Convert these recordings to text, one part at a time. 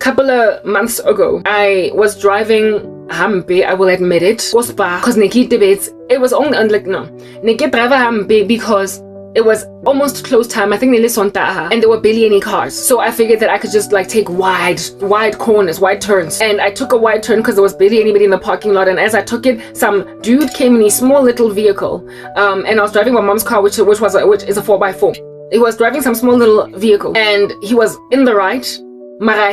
couple of months ago, I was driving hampe, I will admit it, because it was only like no, driver hampe because it was almost close time. I think they Sontaha, and there were barely any cars. So I figured that I could just like take wide corners, wide turns. And I took a wide turn because there was barely anybody in the parking lot. And as I took it, some dude came in a small little vehicle. And I was driving my mom's car, which is a 4x4. He was driving some small little vehicle, and he was in the right.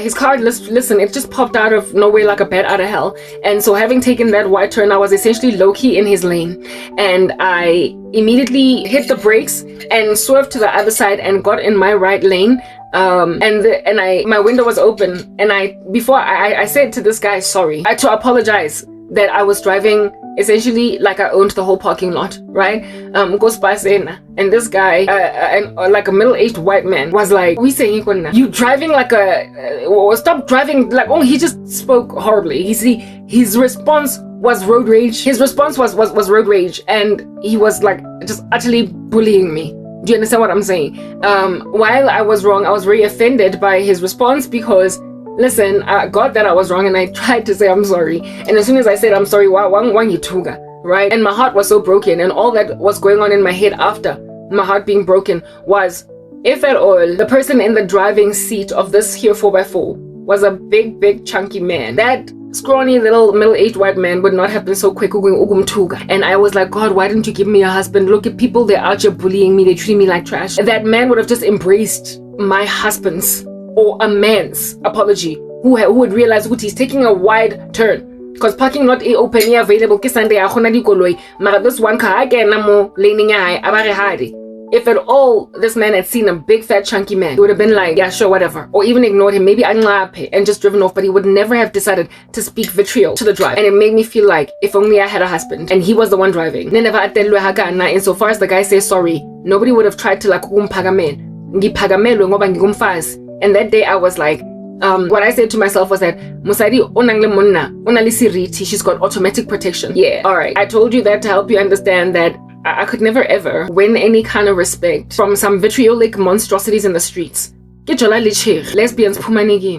His car, listen, it just popped out of nowhere like a bat out of hell. And so having taken that wide turn, I was essentially low-key in his lane. And I immediately hit the brakes and swerved to the other side and got in my right lane. My window was open. And I said to this guy, sorry, I had to apologize that I was driving essentially like I owned the whole parking lot, right? Goes past and this guy, like a middle-aged white man, was like, "We saying you driving like stop driving like." Oh, he just spoke horribly. His response was road rage. His response was road rage, and he was like just utterly bullying me. Do you understand what I'm saying? While I was wrong, I was very offended by his response because. Listen, I got that I was wrong and I tried to say I'm sorry. And as soon as I said I'm sorry, right? And my heart was so broken, and all that was going on in my head after my heart being broken was, if at all, the person in the driving seat of this here 4x4 was a big chunky man. That scrawny little middle-aged white man would not have been so quick. And I was like, God, why didn't you give me a husband? Look at people, they're out here bullying me, they're treating me like trash. That man would have just embraced my husband's or a man's apology, who would realize what he's taking a wide turn because parking lot is open here available this one car again laning. If at all this man had seen a big fat chunky man, he would have been like, yeah, sure, whatever, or even ignored him, maybe and just driven off. But he would never have decided to speak vitriol to the driver. And it made me feel like if only I had a husband and he was the one driving. Insofar as the guy says sorry, nobody would have tried to like and that day I was like, what I said to myself was that Musadi onangle monna onali siriti, she's got automatic protection. Yeah, alright. I told you that to help you understand that I could never ever win any kind of respect from some vitriolic monstrosities in the streets. Lesbians pumanigi.